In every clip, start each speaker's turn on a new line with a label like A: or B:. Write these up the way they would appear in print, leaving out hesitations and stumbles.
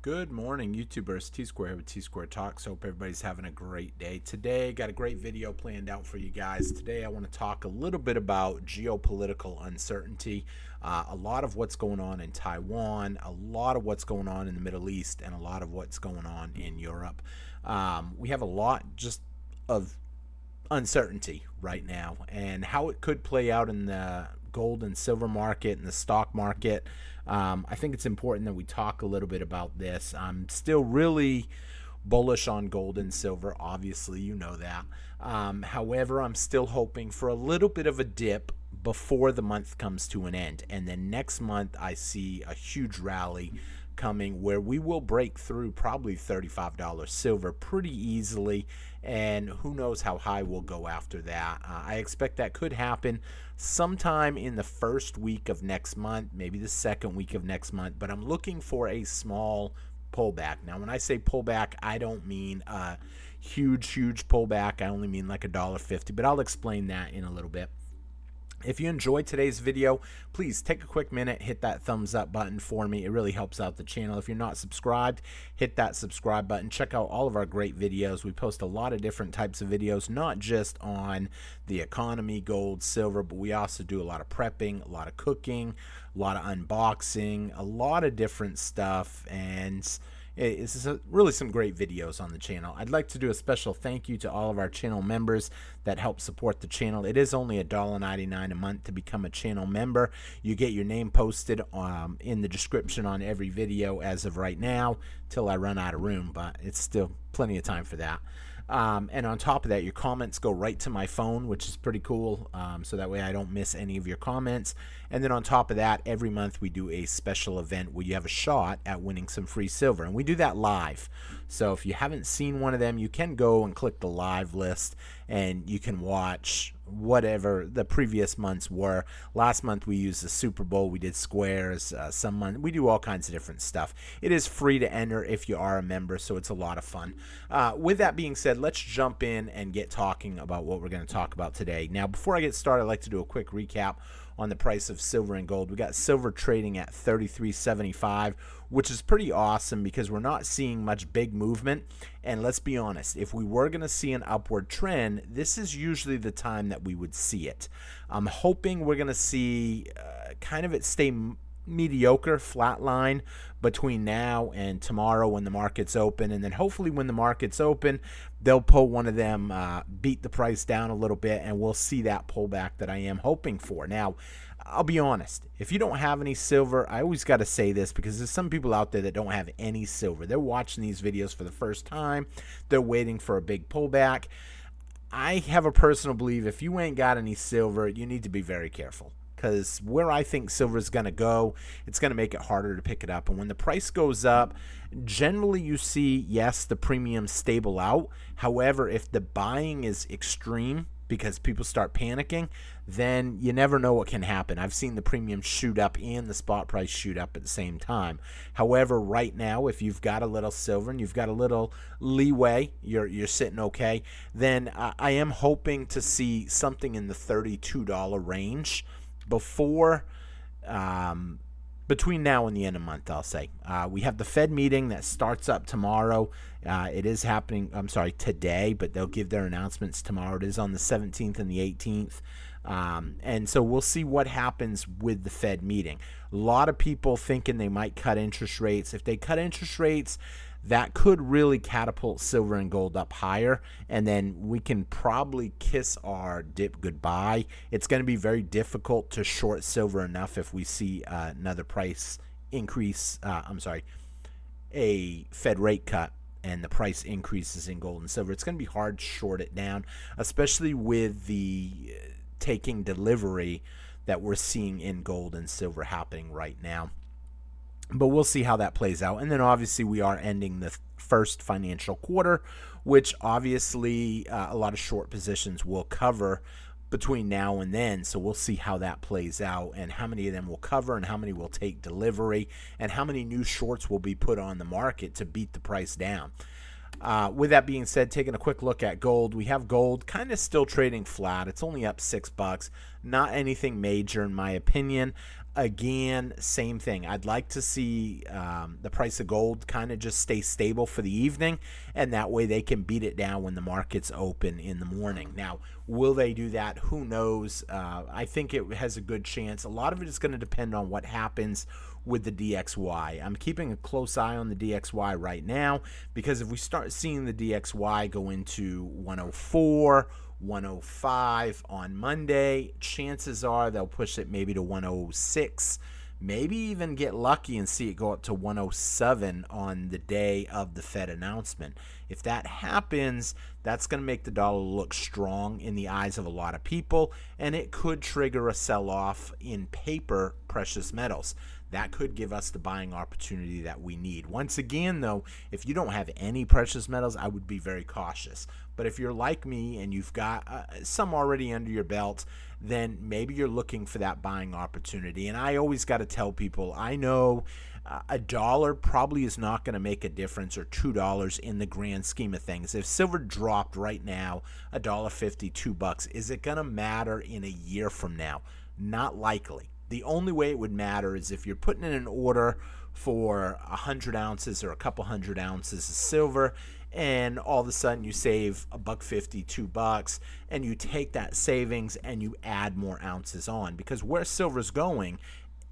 A: Good morning, YouTubers. T-Square with T-Square Talks. Hope everybody's having a great day. Today, got a great video planned out for you guys. Today, I want to talk a little bit about geopolitical uncertainty, a lot of what's going on in Taiwan, a lot of what's going on in the Middle East, and a lot of what's going on in Europe. We have a lot just of uncertainty right now and how it could play out in the gold and silver market and the stock market. I think it's important that we talk a little bit about this. I'm still really bullish on gold and silver. Obviously, you know that. However, I'm still hoping for a little bit of a dip before the month comes to an end. And then next month, I see a huge rally coming where we will break through probably $35 silver pretty easily, and who knows how high we'll go after that. I expect that could happen sometime in the first week of next month, maybe the second week of next month, but I'm looking for a small pullback. Now, when I say pullback, I don't mean a huge pullback. I only mean like $1.50, but I'll explain that in a little bit. If you enjoyed today's video, please take a quick minute, hit that thumbs up button for me. It really helps out the channel. If you're not subscribed, hit that subscribe button. Check out all of our great videos. We post a lot of different types of videos, not just on the economy, gold, silver, but we also do a lot of prepping, a lot of cooking, a lot of unboxing, a lot of different stuff, and it's really some great videos on the channel. I'd like to do a special thank you to all of our channel members that help support the channel. It is only $1.99 a month to become a channel member. You get your name posted in the description on every video as of right now till I run out of room, but it's still plenty of time for that. And on top of that, your comments go right to my phone, which is pretty cool, so that way I don't miss any of your comments. And then on top of that, every month we do a special event where you have a shot at winning some free silver, and we do that live. So if you haven't seen one of them, you can go and click the live list and you can watch whatever the previous months were. Last month we used the Super Bowl, we did squares, some month we do all kinds of different stuff. It is free to enter if you are a member, so it's a lot of fun. With that being said, let's jump in and get talking about what we're going to talk about today. Now, before I get started, I'd like to do a quick recap on the price of silver and gold. We got silver trading at $33.75, which is pretty awesome because we're not seeing much big movement. And let's be honest, if we were going to see an upward trend, this is usually the time that we would see it. I'm hoping we're going to see kind of it stay mediocre, flat line between now and tomorrow when the markets open, and then hopefully when the markets open, they'll pull one of them, beat the price down a little bit, and we'll see that pullback that I am hoping for. Now, I'll be honest, if you don't have any silver, I always got to say this because there's some people out there that don't have any silver. They're watching these videos for the first time. They're waiting for a big pullback. I have a personal belief, if you ain't got any silver, you need to be very careful. Because where I think silver is going to go, it's going to make it harder to pick it up. And when the price goes up, generally you see, yes, the premiums stable out. However, if the buying is extreme because people start panicking, then you never know what can happen. I've seen the premium shoot up and the spot price shoot up at the same time. However, right now, if you've got a little silver and you've got a little leeway, you're sitting okay, then I am hoping to see something in the $32 range before between now and the end of the month, I'll say. We have the Fed meeting that starts up tomorrow. It is happening, today, but they'll give their announcements tomorrow. It is on the 17th and the 18th. And so we'll see what happens with the Fed meeting. A lot of people thinking they might cut interest rates. If they cut interest rates, that could really catapult silver and gold up higher, and then we can probably kiss our dip goodbye. It's going to be very difficult to short silver enough if we see another price increase, a Fed rate cut and the price increases in gold and silver. It's going to be hard to short it down, especially with the taking delivery that we're seeing in gold and silver happening right now. But we'll see how that plays out. And then obviously we are ending the first financial quarter, which obviously a lot of short positions will cover between now and then. So we'll see how that plays out and how many of them will cover and how many will take delivery and how many new shorts will be put on the market to beat the price down. With that being said, taking a quick look at gold, we have gold kind of still trading flat. It's only up $6, not anything major in my opinion. again, same thing. I'd like to see the price of gold kind of just stay stable for the evening, and that way they can beat it down when the markets open in the morning. Now, will they do that? Who knows? I think it has a good chance. A lot of it is going to depend on what happens with the DXY. I'm keeping a close eye on the DXY right now, because if we start seeing the DXY go into 104, 105 on Monday, chances are they'll push it maybe to 106, maybe even get lucky and see it go up to 107 on the day of the Fed announcement. If that happens, that's going to make the dollar look strong in the eyes of a lot of people, and it could trigger a sell-off in paper precious metals. That could give us the buying opportunity that we need. Once again, though, if you don't have any precious metals, I would be very cautious. But if you're like me and you've got some already under your belt, then maybe you're looking for that buying opportunity. And I always got to tell people, I know a dollar probably is not going to make a difference, or $2 in the grand scheme of things. If silver dropped right now, $1.50, $2, is it going to matter in a year from now? Not likely. The only way it would matter is if you're putting in an order for 100 ounces or a couple hundred ounces of silver, and all of a sudden you save $1.50, $2, and you take that savings and you add more ounces on. Because where silver's going,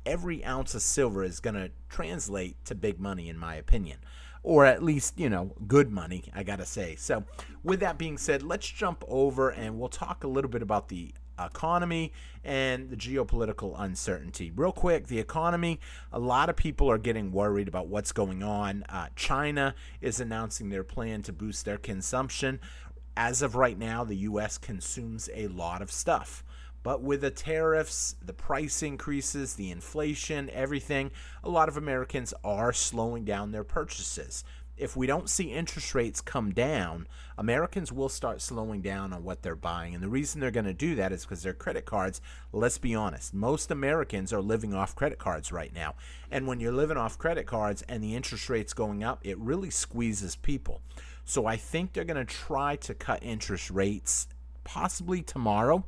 A: every ounce of silver is going to translate to big money, in my opinion. Or at least, good money, I got to say. So with that being said, let's jump over and we'll talk a little bit about the economy and the geopolitical uncertainty. Real quick, the economy, a lot of people are getting worried about what's going on. China is announcing their plan to boost their consumption. As of right now, the U.S. consumes a lot of stuff. But with the tariffs, the price increases, the inflation, everything, a lot of Americans are slowing down their purchases. If we don't see interest rates come down, Americans will start slowing down on what they're buying. And the reason they're going to do that is because their credit cards, let's be honest, most Americans are living off credit cards right now. And when you're living off credit cards and the interest rates going up, it really squeezes people. So I think they're going to try to cut interest rates possibly tomorrow.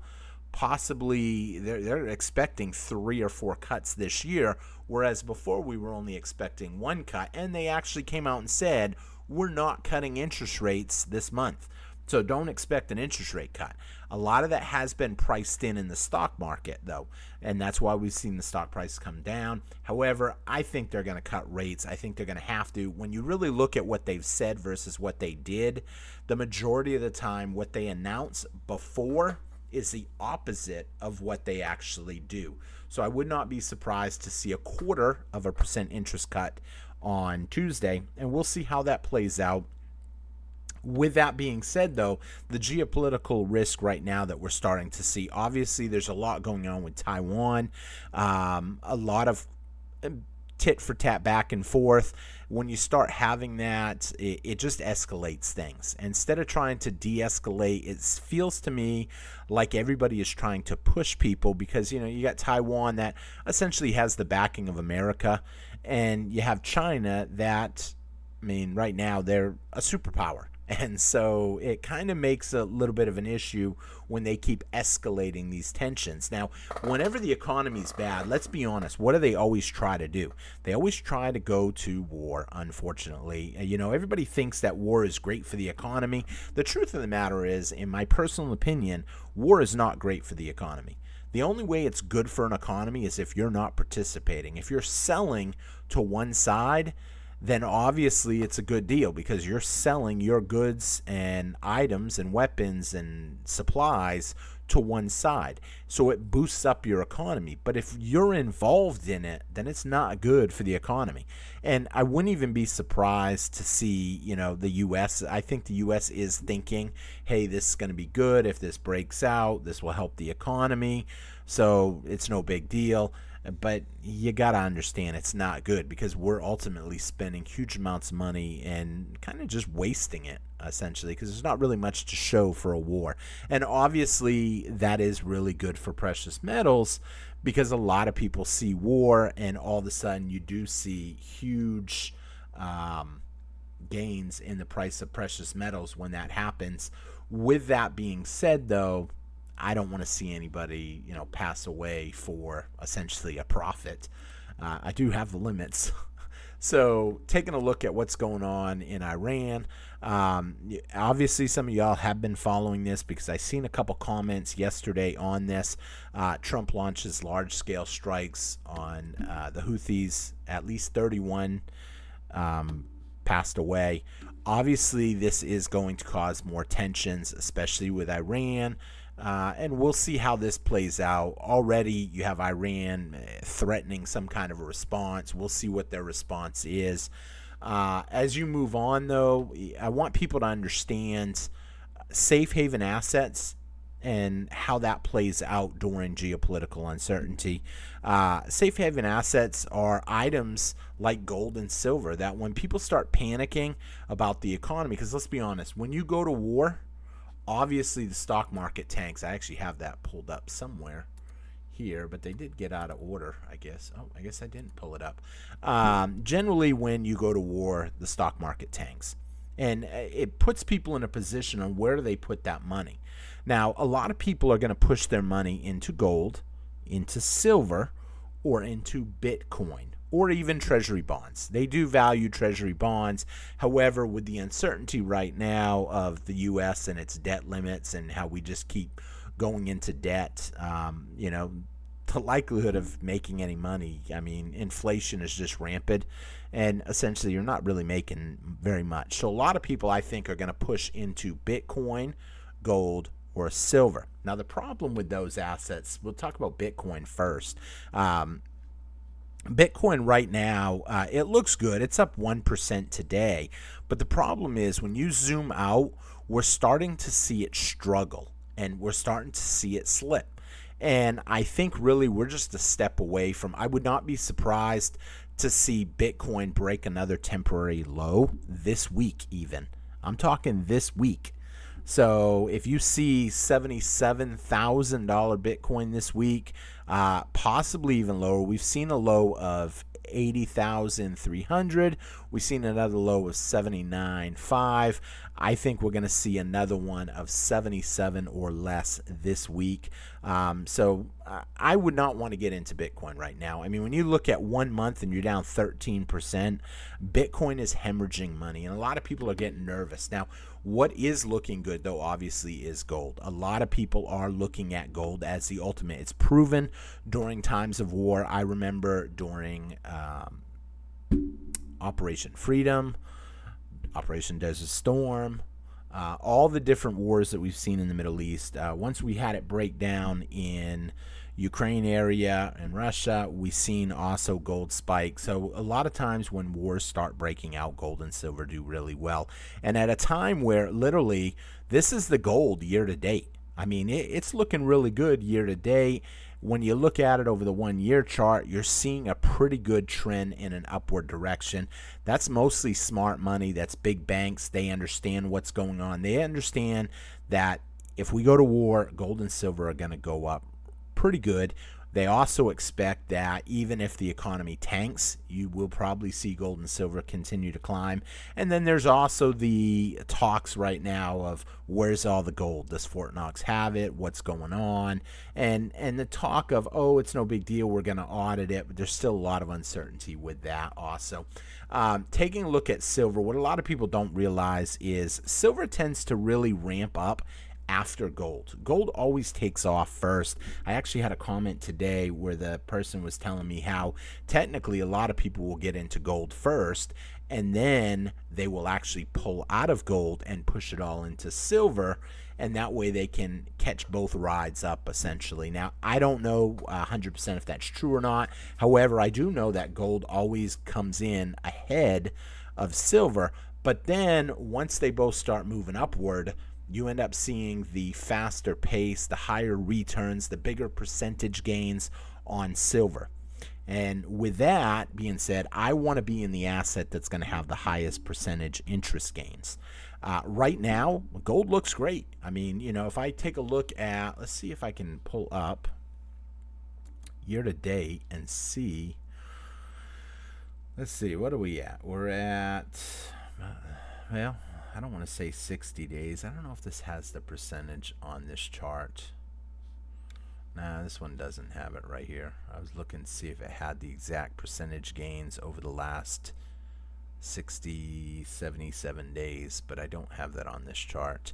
A: Possibly they're expecting 3 or 4 cuts this year, whereas before we were only expecting 1 cut, and they actually came out and said we're not cutting interest rates this month. So don't expect an interest rate cut. A lot of that has been priced in the stock market, though, and that's why we've seen the stock price come down. However, I think they're going to cut rates. I think they're going to have to. When you really look at what they've said versus what they did, the majority of the time what they announce before is the opposite of what they actually do. So I would not be surprised to see 0.25% interest cut on Tuesday, and we'll see how that plays out. With that being said, though, the geopolitical risk right now that we're starting to see, obviously there's a lot going on with Taiwan, a lot of tit for tat back and forth. When you start having that, it just escalates things. Instead of trying to de-escalate, it feels to me like everybody is trying to push people, because you got Taiwan that essentially has the backing of America, and you have China that, right now they're a superpower. And so it kind of makes a little bit of an issue when they keep escalating these tensions. Now, whenever the economy's bad, let's be honest, what do they always try to do? They always try to go to war, unfortunately. Everybody thinks that war is great for the economy. The truth of the matter is, in my personal opinion, war is not great for the economy. The only way it's good for an economy is if you're not participating. If you're selling to one side, then obviously it's a good deal, because you're selling your goods and items and weapons and supplies to one side. So it boosts up your economy. But if you're involved in it, then it's not good for the economy. And I wouldn't even be surprised to see, the U.S. I think the U.S. is thinking, hey, this is going to be good. If this breaks out, this will help the economy. So it's no big deal. But you got to understand it's not good, because we're ultimately spending huge amounts of money and kind of just wasting it, essentially, because there's not really much to show for a war. And obviously that is really good for precious metals, because a lot of people see war and all of a sudden you do see huge gains in the price of precious metals when that happens. With that being said, though, I don't want to see anybody, pass away for essentially a profit. I do have the limits. So, taking a look at what's going on in Iran, obviously, some of y'all have been following this because I seen a couple comments yesterday on this. Trump launches large-scale strikes on the Houthis. At least 31 passed away. Obviously, this is going to cause more tensions, especially with Iran. And we'll see how this plays out. Already, you have Iran threatening some kind of a response. We'll see what their response is. As you move on, though, I want people to understand safe haven assets and how that plays out during geopolitical uncertainty. Safe haven assets are items like gold and silver that when people start panicking about the economy, because let's be honest, when you go to war, obviously the stock market tanks. I actually have that pulled up somewhere here, but they did get out of order, I guess. Oh, I guess I didn't pull it up. Generally, when you go to war, the stock market tanks. And it puts people in a position on where do they put that money. Now, a lot of people are going to push their money into gold, into silver, or into Bitcoin, or even treasury bonds. They do value treasury bonds. However, with the uncertainty right now of the U.S. and its debt limits and how we just keep going into debt, the likelihood of making any money, I mean, inflation is just rampant, and essentially you're not really making very much. So a lot of people, I think, are going to push into Bitcoin, gold, or silver. Now, the problem with those assets, we'll talk about Bitcoin first. Bitcoin right now, it looks good. It's up 1% today. But the problem is when you zoom out, we're starting to see it struggle and we're starting to see it slip. And I think really we're just a step away from, I would not be surprised to see Bitcoin break another temporary low this week even. I'm talking this week. So if you see $77,000 Bitcoin this week, possibly even lower, we've seen a low of 80,300. We've seen another low of 79.5. I think we're going to see another one of 77 or less this week. So I would not want to get into Bitcoin right now. I mean, when you look at 1 month and you're down 13%, Bitcoin is hemorrhaging money, and a lot of people are getting nervous. Now, what is looking good, though, obviously, is gold. A lot of people are looking at gold as the ultimate. It's proven during times of war. I remember during Operation Freedom, Operation Desert Storm, all the different wars that we've seen in the Middle East. Once we had it break down in Ukraine area and Russia, we've seen also gold spike. So a lot of times when wars start breaking out, gold and silver do really well. And at a time where literally this is the gold year to date. I mean, it's looking really good year to date. When you look at it over the 1 year chart, you're seeing a pretty good trend in an upward direction. That's mostly smart money. That's big banks. They understand what's going on. They understand that if we go to war, gold and silver are going to go up pretty good. They also expect that even if the economy tanks, you will probably see gold and silver continue to climb. And then there's also the talks right now of where's all the gold? Does Fort Knox have it? What's going on? And the talk of, oh, it's no big deal, we're going to audit it. But there's still a lot of uncertainty with that also. Taking a look at silver, what a lot of people don't realize is silver tends to really ramp up after gold. Gold always takes off first. I actually had a comment today where the person was telling me how technically a lot of people will get into gold first and then they will actually pull out of gold and push it all into silver, and that way they can catch both rides up essentially. Now, I don't know 100% if that's true or not. However, I do know that gold always comes in ahead of silver, but then once they both start moving upward, you end up seeing the faster pace, the higher returns, the bigger percentage gains on silver. And with that being said, I want to be in the asset that's going to have the highest percentage interest gains. Right now, gold looks great. I mean, if I take a look at, let's see if I can pull up year to date and see. Let's see, what are we at? We're at, well, I don't want to say 60 days. I don't know if this has the percentage on this chart. Nah, this one doesn't have it right here. I was looking to see if it had the exact percentage gains over the last 60, 77 days, but I don't have that on this chart.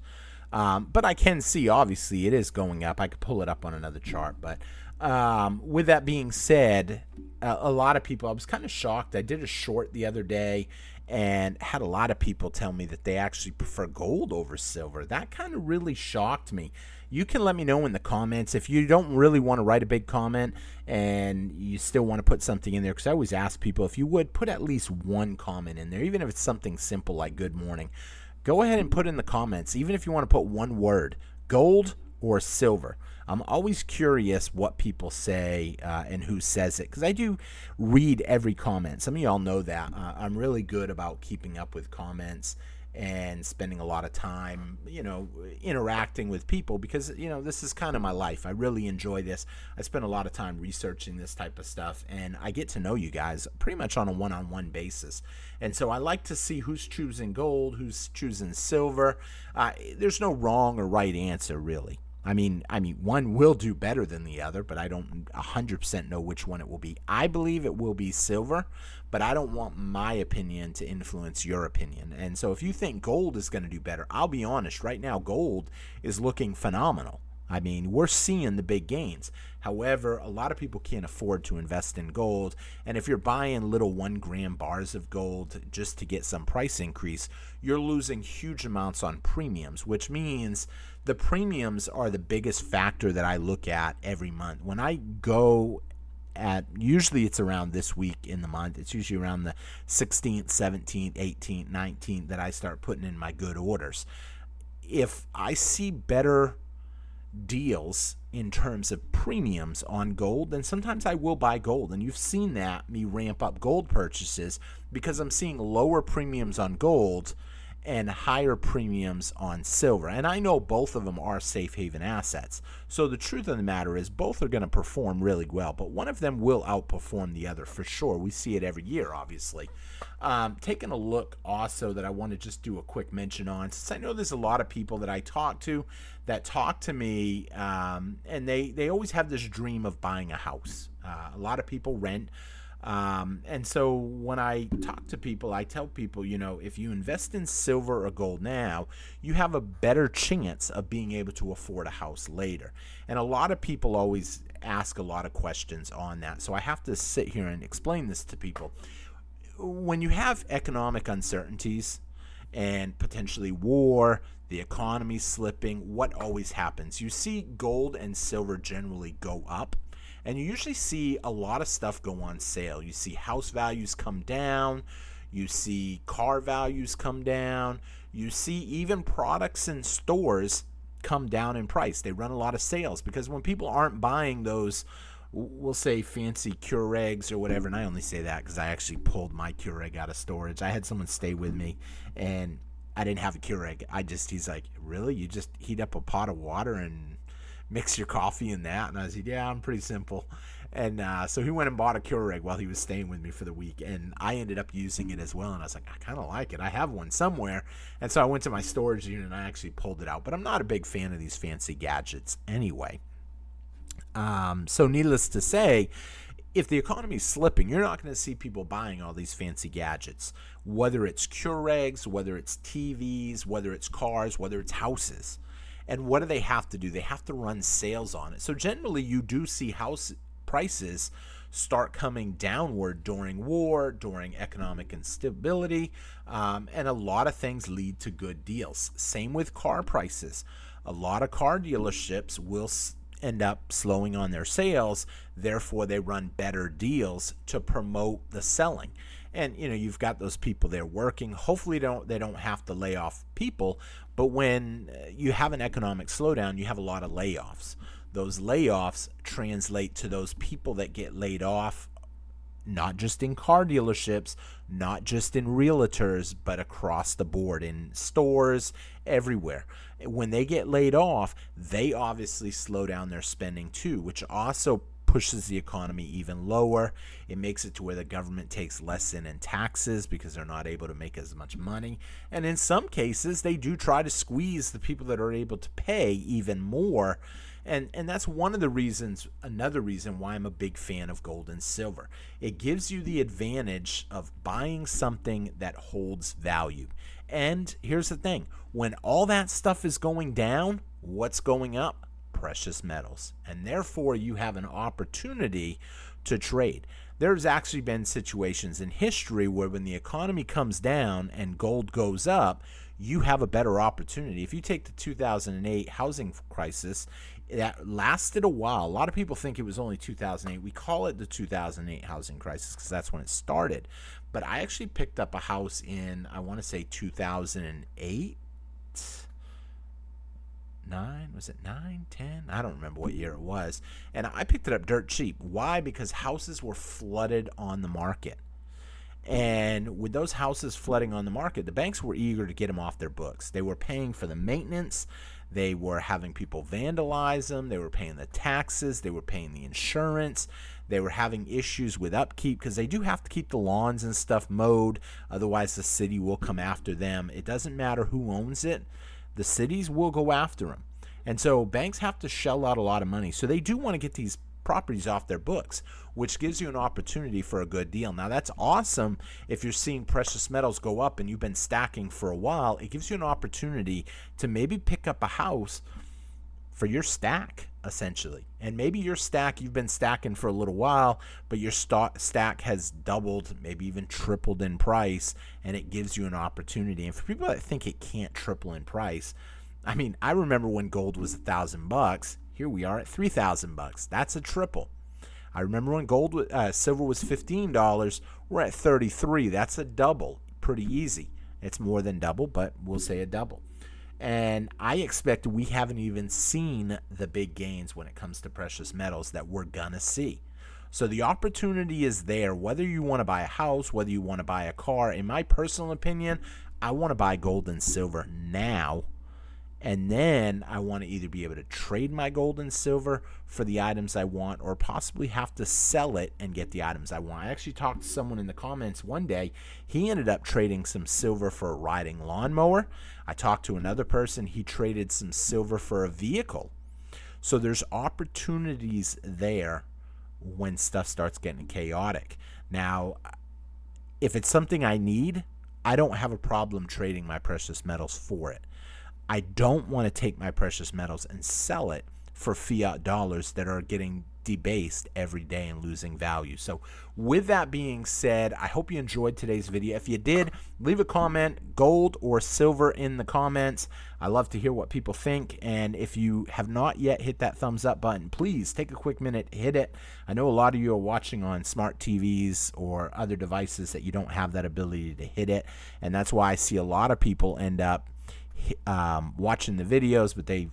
A: But I can see, obviously, it is going up. I could pull it up on another chart. But with that being said, a lot of people, I was kind of shocked. I did a short the other day and had a lot of people tell me that they actually prefer gold over silver. That kind of really shocked me. You can let me know in the comments if you don't really want to write a big comment and you still want to put something in there, because I always ask people, if you would, put at least one comment in there, even if it's something simple like good morning. Go ahead and put in the comments, even if you want to put one word, gold or silver. I'm always curious what people say and who says it, because I do read every comment. Some of y'all know that. I'm really good about keeping up with comments and spending a lot of time, interacting with people, because, this is kind of my life. I really enjoy this. I spend a lot of time researching this type of stuff, and I get to know you guys pretty much on a one-on-one basis. And so I like to see who's choosing gold, who's choosing silver. There's no wrong or right answer, really. I mean, one will do better than the other, but I don't 100% know which one it will be. I believe it will be silver, but I don't want my opinion to influence your opinion. And so if you think gold is going to do better, I'll be honest, right now gold is looking phenomenal. I mean, we're seeing the big gains. However, a lot of people can't afford to invest in gold. And if you're buying little 1 gram bars of gold just to get some price increase, you're losing huge amounts on premiums, which means the premiums are the biggest factor that I look at every month. When I go usually it's around this week in the month. It's usually around the 16th, 17th, 18th, 19th that I start putting in my good orders. If I see better deals in terms of premiums on gold, then sometimes I will buy gold. And you've seen that, me ramp up gold purchases, because I'm seeing lower premiums on gold and higher premiums on silver. And I know both of them are safe haven assets. So the truth of the matter is both are going to perform really well, but one of them will outperform the other for sure. We see it every year, obviously. Taking a look also that I want to just do a quick mention on, since I know there's a lot of people that I talk to that talk to me, and they always have this dream of buying a house. A lot of people rent. And so when I talk to people, I tell people, if you invest in silver or gold now, you have a better chance of being able to afford a house later. And a lot of people always ask a lot of questions on that. So I have to sit here and explain this to people. When you have economic uncertainties and potentially war, the economy slipping, what always happens? You see gold and silver generally go up. And you usually see a lot of stuff go on sale. You see house values come down. You see car values come down. You see even products in stores come down in price. They run a lot of sales because when people aren't buying those, we'll say fancy Keurigs or whatever, and I only say that because I actually pulled my Keurig out of storage. I had someone stay with me, and I didn't have a Keurig. He's like, really? You just heat up a pot of water and mix your coffee in that? And I said, yeah, I'm pretty simple. And so he went and bought a Keurig while he was staying with me for the week, and I ended up using it as well. And I was like, I kind of like it. I have one somewhere. And so I went to my storage unit and I actually pulled it out. But I'm not a big fan of these fancy gadgets anyway. So needless to say, if the economy is slipping, you're not going to see people buying all these fancy gadgets, whether it's Keurigs, whether it's TVs, whether it's cars, whether it's houses. And what do they have to do? They have to run sales on it. So generally, you do see house prices start coming downward during war, during economic instability, and a lot of things lead to good deals. Same with car prices. A lot of car dealerships will end up slowing on their sales. Therefore, they run better deals to promote the selling. And you've got those people there working. Hopefully they don't have to lay off people, but when you have an economic slowdown, you have a lot of layoffs. Those layoffs translate to those people that get laid off, not just in car dealerships, not just in realtors, but across the board in stores, everywhere. When they get laid off, they obviously slow down their spending too, which also pushes the economy even lower. It makes it to where the government takes less in taxes because they're not able to make as much money. And in some cases, they do try to squeeze the people that are able to pay even more. And that's one of the reasons, another reason why I'm a big fan of gold and silver. It gives you the advantage of buying something that holds value. And here's the thing, when all that stuff is going down, what's going up? Precious metals. And therefore, you have an opportunity to trade. There's actually been situations in history where when the economy comes down and gold goes up, you have a better opportunity. If you take the 2008 housing crisis, that lasted a while. A lot of people think it was only 2008. We call it the 2008 housing crisis because that's when it started. But I actually picked up a house in, I want to say 2008. 9, was it 9, 10? I don't remember what year it was. And I picked it up dirt cheap. Why? Because houses were flooded on the market. And with those houses flooding on the market, the banks were eager to get them off their books. They were paying for the maintenance. They were having people vandalize them. They were paying the taxes. They were paying the insurance. They were having issues with upkeep because they do have to keep the lawns and stuff mowed. Otherwise, the city will come after them. It doesn't matter who owns it. The cities will go after them. And so banks have to shell out a lot of money. So they do want to get these properties off their books, which gives you an opportunity for a good deal. Now, that's awesome if you're seeing precious metals go up and you've been stacking for a while. It gives you an opportunity to maybe pick up a house for your stack, essentially. And maybe your stack, you've been stacking for a little while, but your stack has doubled, maybe even tripled in price, and it gives you an opportunity. And for people that think it can't triple in price, I mean, I remember when gold was $1,000. Here we are at $3,000. That's a triple. I remember when silver was $15. We're at $33. That's a double. Pretty easy. It's more than double, but we'll say a double. And I expect we haven't even seen the big gains when it comes to precious metals that we're gonna see. So the opportunity is there, whether you want to buy a house, whether you want to buy a car. In my personal opinion, I want to buy gold and silver now. And then I want to either be able to trade my gold and silver for the items I want or possibly have to sell it and get the items I want. I actually talked to someone in the comments one day. He ended up trading some silver for a riding lawnmower. I talked to another person. He traded some silver for a vehicle. So there's opportunities there when stuff starts getting chaotic. Now, if it's something I need, I don't have a problem trading my precious metals for it. I don't want to take my precious metals and sell it for fiat dollars that are getting debased every day and losing value. So with that being said, I hope you enjoyed today's video. If you did, leave a comment, gold or silver, in the comments. I love to hear what people think. And if you have not yet hit that thumbs up button, please take a quick minute, hit it. I know a lot of you are watching on smart TVs or other devices that you don't have that ability to hit it. And that's why I see a lot of people end up watching the videos, but they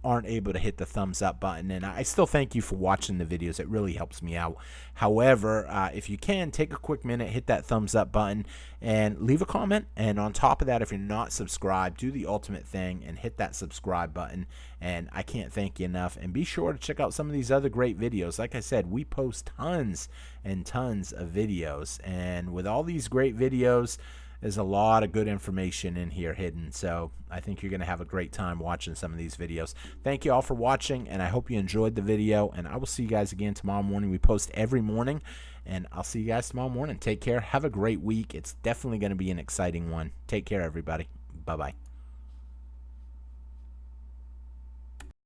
A: aren't able to hit the thumbs up button. And I still thank you for watching the videos. It really helps me out. However, if you can, take a quick minute, hit that thumbs up button and leave a comment. And on top of that, if you're not subscribed, do the ultimate thing and hit that subscribe button. And I can't thank you enough. And be sure to check out some of these other great videos. Like I said, we post tons and tons of videos. And with all these great videos, there's a lot of good information in here hidden, so I think you're going to have a great time watching some of these videos. Thank you all for watching, and I hope you enjoyed the video, and I will see you guys again tomorrow morning. We post every morning, and I'll see you guys tomorrow morning. Take care. Have a great week. It's definitely going to be an exciting one. Take care, everybody. Bye-bye.